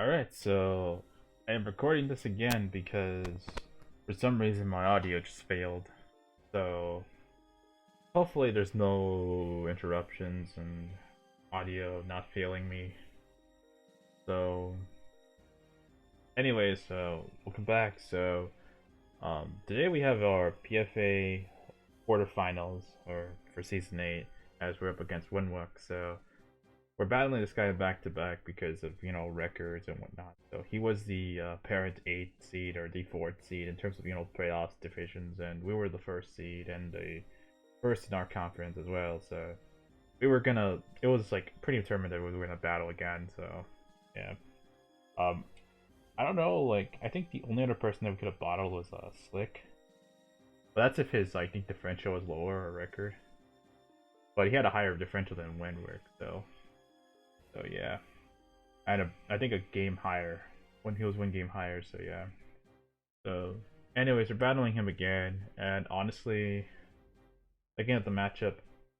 Alright, so I am recording this again because for some reason my audio just failed. So hopefully there's no interruptions and audio not failing me. So anyways, so welcome back. Today we have our PFA quarterfinals or for season 8 as we're up against Wenwuk. So we're battling this guy back to back because of records and whatnot. So he was the parent 8th seed or the 4th seed in terms of playoffs divisions, and we were the first seed and the first in our conference as well. So we were gonna. It was like pretty determined that we were gonna battle again. So yeah. Um, I don't know. Like I think the only other person that we could have battled was Slick, but that's if his I think differential was lower or record. But he had a higher differential than Wenwuk, so yeah. And I think a game higher when he was one game higher. So yeah. So anyways, we're battling him again, and honestly, looking at the matchup,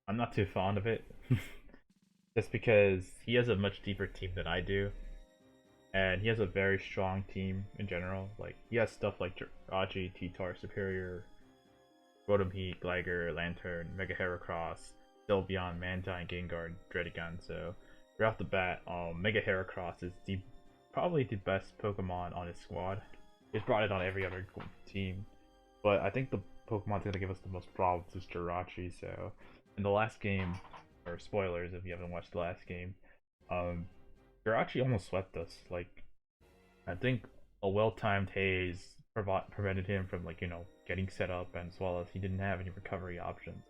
I'm not too fond of it. Just because he has a much deeper team than I do, and he has a very strong team in general. Like he has stuff like Jirachi, T-Tar, Superior, Rotom Heat, Gligar, Lantern, Mega Heracross, Sylveon, Mantine, Gengar, Dredigan. So right off the bat, Mega Heracross is probably the best Pokemon on his squad. He's brought it on every other team, but I think the Pokemon that's gonna give us the most problems is Jirachi. So in the last game, or spoilers if you haven't watched the last game, um, Jirachi almost swept us. Like I think a well-timed haze prevented him from getting set up, and as well as he didn't have any recovery options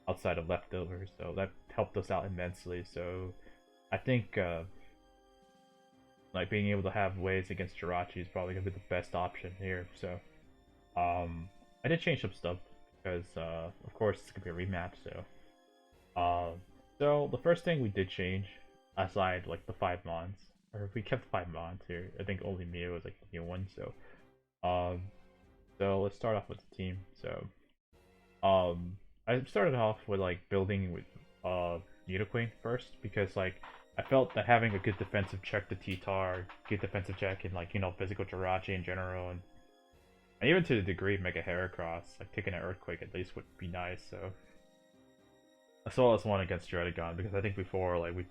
outside of leftovers, so that helped us out immensely. So I think like being able to have waves against Jirachi is probably gonna be the best option here. So I did change some stuff because of course it's gonna be a rematch. So the first thing we did change, aside like the 5 mons, or we kept 5 mons here. I think only Mio was like the new one. Um, so let's start off with the team. I started off with like building with Nidoqueen first because like I felt that having a good defensive check to T-Tar, good defensive check and physical Jirachi in general, and even to the degree Mega Heracross, like taking an Earthquake at least would be nice. So as well as one against Dredigon because I think before like we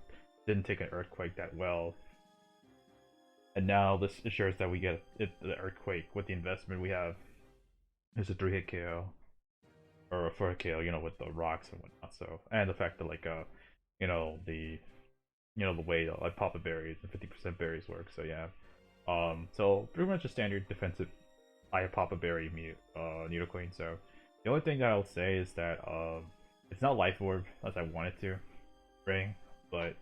didn't take an Earthquake that well, and now this assures that we get the Earthquake with the investment we have. It's a 3-hit KO or a 4-hit KO, with the rocks and whatnot. So and the fact that you know the the way like Papa Berries and 50% berries work. So yeah. So pretty much a standard defensive I Papa Berry mute Nidoqueen. So the only thing that I'll say is that it's not Life Orb as I wanted to bring, but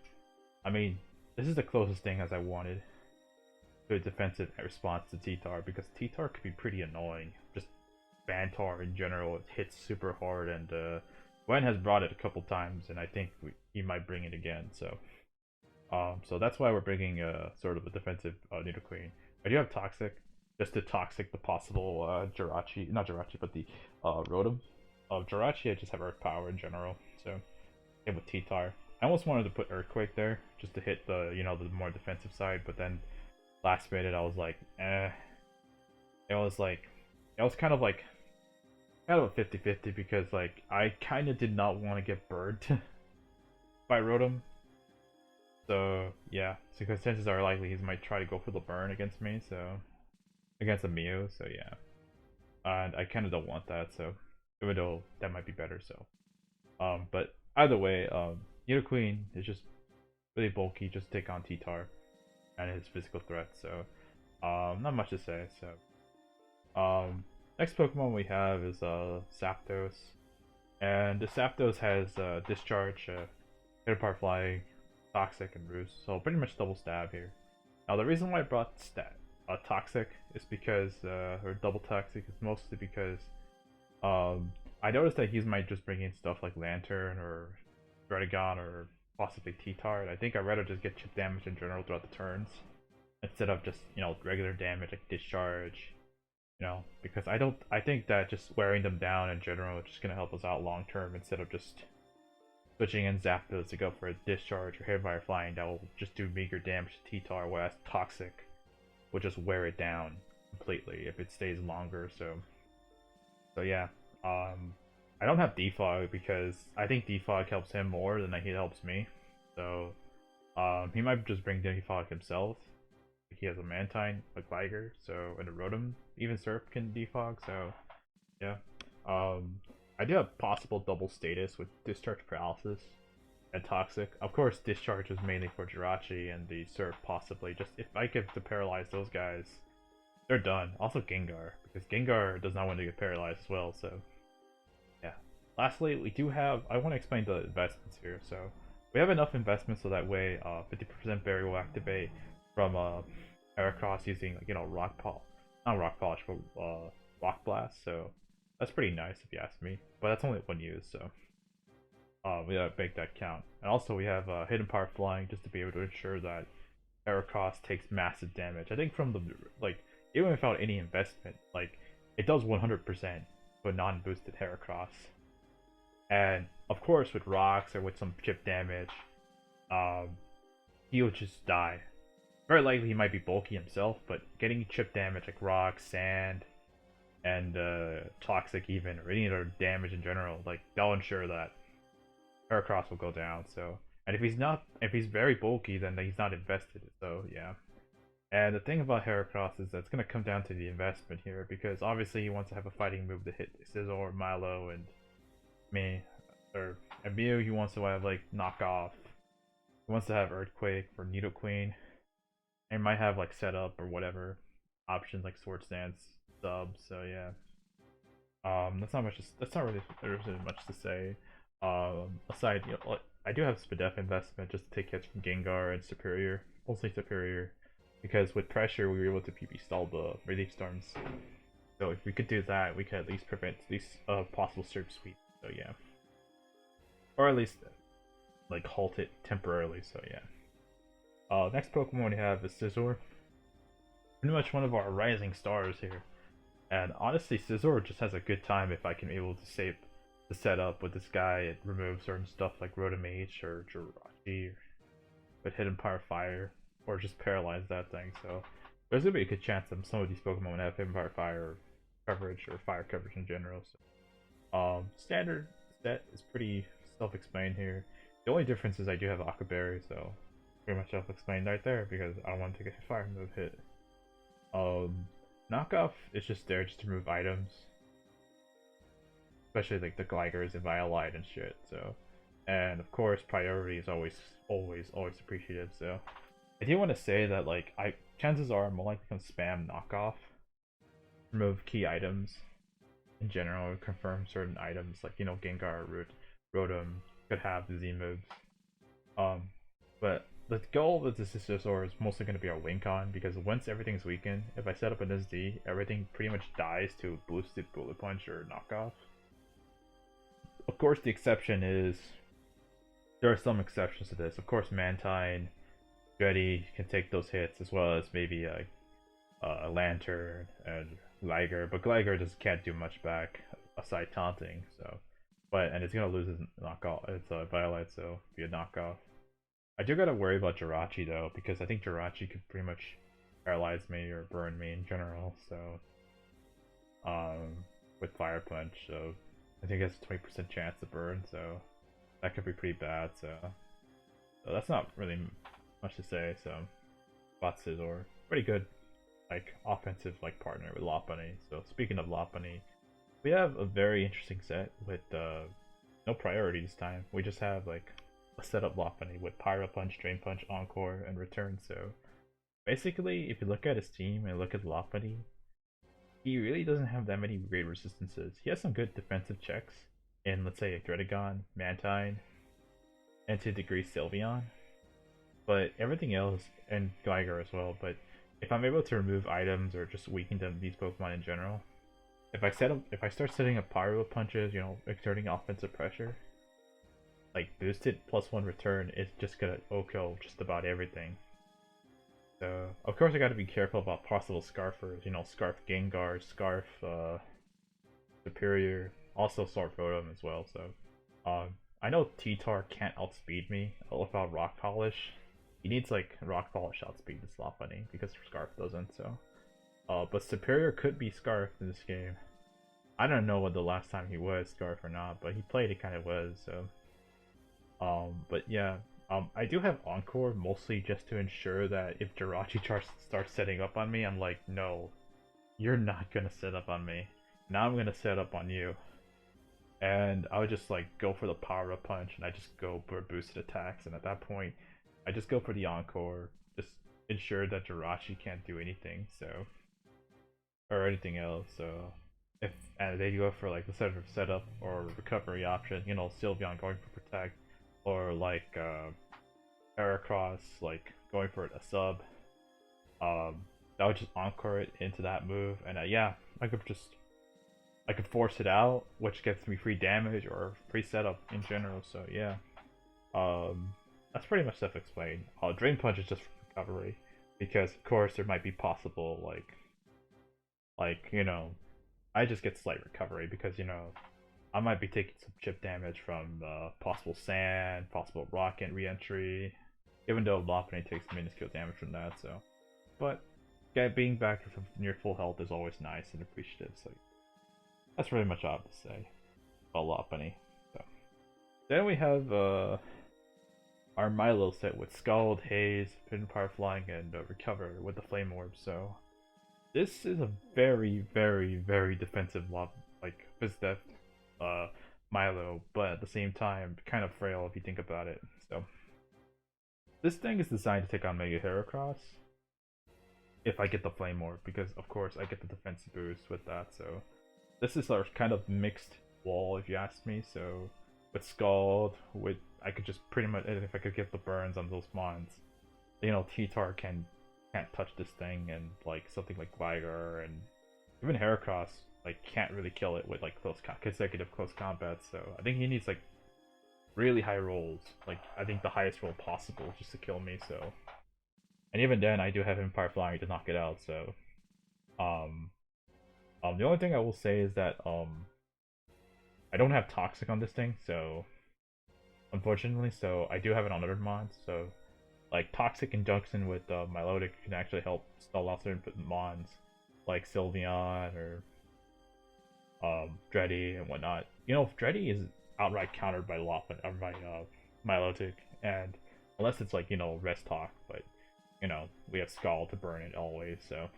I mean this is the closest thing as I wanted to a defensive response to T-Tar because T-Tar could be pretty annoying. Just Bantar in general, it hits super hard, and Gwen has brought it a couple times, and I think he might bring it again. So that's why we're bringing sort of a defensive Nidoqueen. I do have Toxic, just to toxic the possible Jirachi, not Jirachi, but the Rotom. Jirachi, I just have Earth Power in general, so same with T-Tar. I almost wanted to put Earthquake there, just to hit the, the more defensive side, but then last minute I was like, eh. It was like, it was kind of a 50-50 because like I kind of did not want to get burned by Rotom. So yeah, so because chances are likely he might try to go for the burn against me, so against a Mew, so yeah. And I kind of don't want that, so even though that might be better, so but either way, Nidoqueen is just really bulky, just take on T-Tar and his physical threat, so not much to say. So next Pokemon we have is Zapdos, and the Zapdos has Discharge, Hit Fly, Toxic, and Roost, so pretty much double stab here. Now the reason why I brought Toxic is because, or double Toxic is mostly because I noticed that he might just bring in stuff like Lantern or Dredigon or possibly T-Tar, and I think I'd rather just get chip damage in general throughout the turns instead of just regular damage like Discharge, because I think that just wearing them down in general is just gonna help us out long term instead of just switching in Zapdos to go for a discharge or Hairfire Flying that will just do meager damage to T-Tar, whereas Toxic will just wear it down completely if it stays longer. So yeah, I don't have Defog because I think Defog helps him more than he helps me. So he might just bring Defog himself. He has a Mantine, a Gligar, so and a Rotom. Even Surf can Defog. So yeah, I do have possible double status with Discharge Paralysis and Toxic. Of course, Discharge is mainly for Jirachi and the Surf possibly. Just if I get to paralyze those guys, they're done. Also Gengar, because Gengar does not want to get paralyzed as well, so yeah. Lastly, we do have, I want to explain the investments here. So we have enough investments so that way 50% berry will activate from Heracross using, not Rock Polish, but Rock Blast, so that's pretty nice if you ask me. But that's only one use, so we gotta make that count. And also we have Hidden Power Flying just to be able to ensure that Heracross takes massive damage. I think from the, even without any investment, it does 100% for non-boosted Heracross. And of course with rocks or with some chip damage, he'll just die. Very likely he might be bulky himself, but getting chip damage like rock, sand, and toxic even, or any other damage in general, they'll ensure that Heracross will go down. So, and if he's very bulky, then he's not invested. So yeah. And the thing about Heracross is that it's gonna come down to the investment here, because obviously he wants to have a fighting move to hit Scizor, Milo, and me, and Mew. He wants to have knockoff. He wants to have Earthquake for Nidoqueen. And might have setup or whatever options like Sword Stance, sub. So yeah, that's not much. That's not really much to say. Aside, I do have Spadef investment just to take hits from Gengar and Superior, mostly Superior, because with pressure we were able to PP stall the Relief Storms. So if we could do that, we could at least prevent these possible Surf Sweep. So yeah, or at least halt it temporarily. So yeah. Next Pokemon we have is Scizor. Pretty much one of our rising stars here. And honestly, Scizor just has a good time if I can be able to save the setup with this guy. It removes certain stuff like Rotom H or Jirachi, with Hidden Power Fire, or just paralyze that thing. So there's gonna be a good chance that some of these Pokemon would have Hidden Power Fire coverage or fire coverage in general. So, standard set is pretty self-explained here. The only difference is I do have Aqua Berry, so pretty much self-explained right there, because I don't want to get a fire move hit. Knockoff is just there just to remove items, especially the Gliders and Violite and shit. So, and of course priority is always appreciative. So I do want to say that chances are I'm more likely gonna spam knockoff, remove key items in general, confirm certain items like Gengar, Rotom could have the Z moves. But the goal of this Scizor is mostly going to be our Wincon, because once everything's weakened, if I set up an SD, everything pretty much dies to boosted Bullet Punch or Knockoff. Of course, the exception is, there are some exceptions to this. Of course, Mantine, Jetty can take those hits, as well as maybe a Lantern and Gligar, but Gligar just can't do much back aside taunting. So, and it's gonna lose its knockoff. It's a Violet, so be a knockoff. I do gotta worry about Jirachi though, because I think Jirachi could pretty much paralyze me or burn me in general. So, with Fire Punch, so I think it has a 20% chance to burn. So that could be pretty bad. So that's not really much to say. So, about Scizor, pretty good, offensive partner with Lopunny. So speaking of Lopunny, we have a very interesting set with no priority this time. We just have a setup Lopunny with Pyro Punch, Drain Punch, Encore, and Return. So basically, if you look at his team and look at Lopunny, he really doesn't have that many great resistances. He has some good defensive checks in, let's say, a Dredagon, Mantine, and to a degree Sylveon, but everything else, and Gligar as well. But if I'm able to remove items or just weaken these Pokemon in general, if I start setting up Pyro Punches, exerting offensive pressure, boosted +1 return is just gonna kill just about everything. So of course I gotta be careful about possible Scarfers, Scarf Gengar, Scarf Superior, also Scarf Rotom as well. So I know T-Tar can't outspeed me without Rock Polish. He needs like Rock Polish outspeed to slot bunny because Scarf doesn't. So, but Superior could be Scarf in this game. I don't know what the last time he was Scarf or not, but he played it kind of was. So, but yeah, I do have Encore mostly just to ensure that if Jirachi starts setting up on me, I'm like, no, you're not gonna set up on me. Now I'm gonna set up on you. And I would just like go for the power up punch, and I just go for boosted attacks. And at that point, I just go for the Encore, just ensure that Jirachi can't do anything. So, or anything else. So, if and they go for like the setup or recovery option, you know, Sylveon going for protect, or like Heracross like going for a sub. That would just encore it into that move, and yeah, I could force it out, which gets me free damage or free setup in general. So yeah, that's pretty much self-explained. Drain Punch is just for recovery, because of course there might be possible you know, I just get slight recovery because you know I might be taking some chip damage from possible sand, possible rocket re-entry, even though Lopunny takes minuscule damage from that. So, but yeah, being back to near full health is always nice and appreciative. So that's really much all I have to say about Lopunny. So then we have our Milo set with Scald, Haze, Pin Power Flying, and Recover with the Flame Orb. So this is a very, very, very defensive Fizdef Milo, but at the same time kind of frail if you think about it. So this thing is designed to take on Mega Heracross if I get the Flame Orb, because of course I get the defensive boost with that. So this is our kind of mixed wall if you ask me. So with Scald, I could just pretty much, if I could get the burns on those mons, you know, T-Tar can't touch this thing, and like something like Gligar and even Heracross like can't really kill it with like consecutive close combat. So I think he needs like really high rolls, like I think the highest roll possible just to kill me. So, and even then I do have him Power Flying to knock it out. So the only thing I will say is that I don't have Toxic on this thing, so unfortunately, so I do have it on other mods. So like Toxic conjunction with Milotic can actually help stall out certain mons like Sylveon or Dreddy and whatnot. You know, Dreddy is outright countered by Milotic, and unless it's like, you know, Rest Talk, but you know, we have Skull to burn it always. So,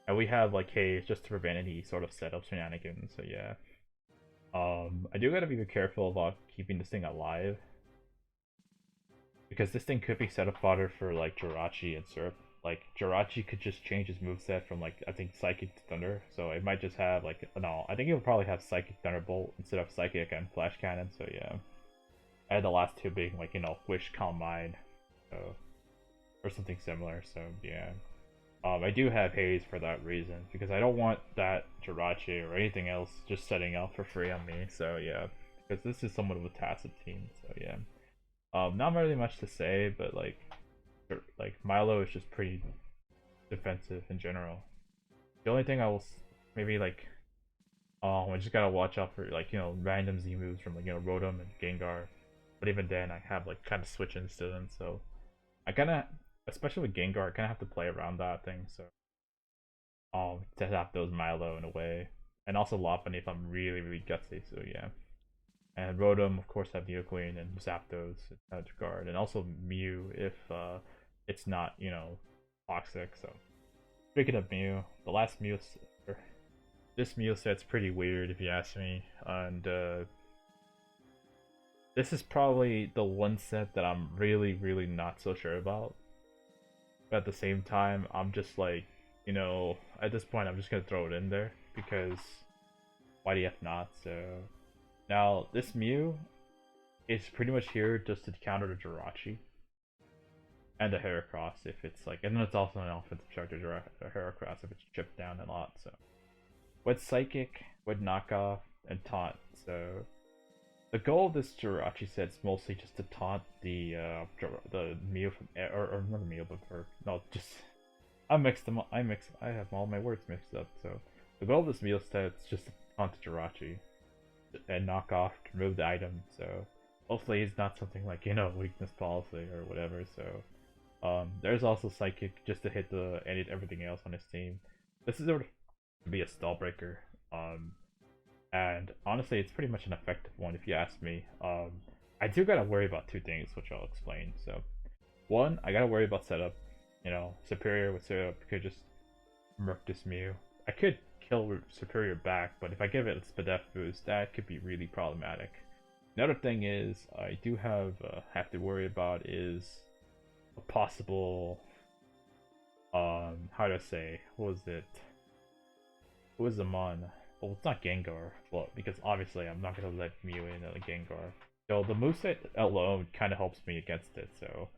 and we have like Haze just to prevent any sort of setup shenanigans. So yeah, I do gotta be careful about keeping this thing alive, because this thing could be setup fodder for like Jirachi and Syrup. Like Jirachi could just change his moveset from like I think Psychic to Thunder, so it might just have like no, I think it would probably have Psychic Thunderbolt instead of Psychic and Flash Cannon. So yeah, I had the last two being like, you know, Wish, Calm Mind, so or something similar. So yeah, I do have Haze for that reason, because I don't want that Jirachi or anything else just setting up for free on me. So yeah, because this is somewhat of a tacit team. So yeah, not really much to say, but like Milo is just pretty defensive in general. The only thing I will maybe like, I just gotta watch out for like, you know, random Z moves from like, you know, Rotom and Gengar. But even then, I have like kind of switch into them, so I kind of, especially with Gengar, I kind of have to play around that thing. So to have those Milo in a way, and also Lopunny if I'm really really gutsy. So yeah. And Rotom, of course, have Nidoqueen and Zapdos in that regard, and also Mew if it's not, you know, toxic. So speaking of Mew, the last Mew, this Mew set's pretty weird if you ask me, and this is probably the one set that I'm really really not so sure about. But at the same time, I'm just like, you know, at this point, I'm just gonna throw it in there because why the F not? So now this Mew is pretty much here just to counter the Jirachi and the Heracross if it's like, and then it's also an offensive charge to Heracross if it's chipped down a lot. So with Psychic, with Knockoff, and Taunt. So the goal of this Jirachi set is mostly just to taunt the Mew from, or not the Mew, but for no, just I mixed them up. I have all my words mixed up. So the goal of this Mew set is just to taunt the Jirachi and knock off to remove the item. So hopefully it's not something like, weakness policy or whatever, so there's also Psychic just to hit the everything else on his team. This is sort of to be a stall breaker. And honestly it's pretty much an effective one if you ask me. I do gotta worry about two things which I'll explain. So one, I gotta worry about setup. Superior with setup could just murk this Mew. I could kill Superior back, but if I give it a Spadef boost, that could be really problematic. Another thing is I do have to worry about is a possible how to say, what was it? Who was the mon? Well, it's not Gengar. Well, because obviously I'm not gonna let Mew in a Gengar. So the moveset alone kind of helps me against it. So,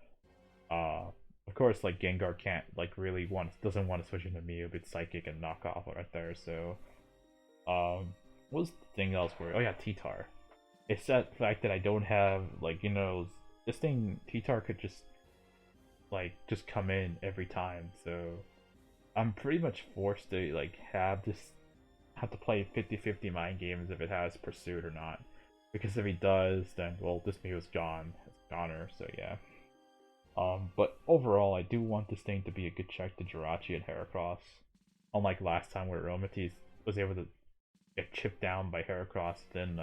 of course, like Gengar can't really doesn't want to switch into Mew, but Psychic and knockoff right there. So, what was the thing else where? Oh yeah, T-Tar. It's that fact that I don't have this thing. T-Tar could just come in every time. So I'm pretty much forced to have to play 50-50 mind games if it has pursuit or not. Because if he does, then well, this Mew is gone. It's goner. So yeah. But overall, I do want this thing to be a good check to Jirachi and Heracross. Unlike last time where Aromatisse was able to get chipped down by Heracross, then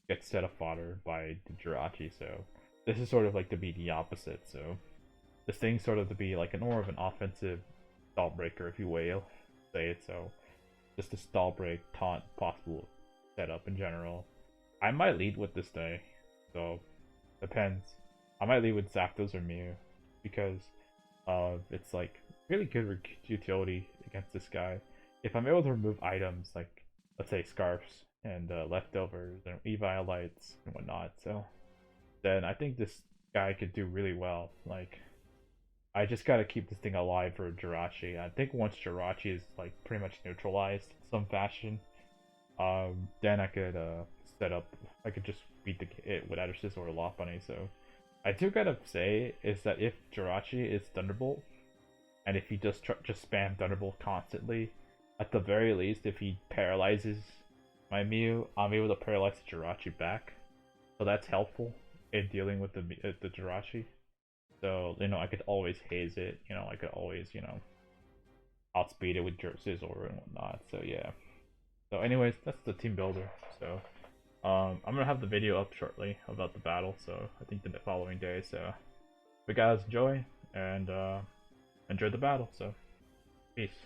get set up fodder by the Jirachi. So this is sort of like to be the opposite. So this thing sort of to be like more of an offensive stall breaker, if you will say it. So just a stall break, taunt, possible setup in general. I might lead with this day, so depends. I might lead with Zapdos or Mew because it's like really good utility against this guy. If I'm able to remove items like, let's say, scarfs and leftovers and Eviolites and whatnot, so then I think this guy could do really well. Like, I just gotta keep this thing alive for Jirachi. I think once Jirachi is like pretty much neutralized in some fashion, then I could set up. I could just beat it without a Scizor or Lopunny. So I do gotta say is that if Jirachi is Thunderbolt, and if he just spam Thunderbolt constantly, at the very least, if he paralyzes my Mew, I'm able to paralyze the Jirachi back. So that's helpful in dealing with the Jirachi. So, I could always haze it, I could always, outspeed it with Scizor and whatnot, so yeah. So anyways, that's the team builder, so, I'm gonna have the video up shortly about the battle, so I think the following day, so, but guys, enjoy, and, enjoy the battle, so, peace.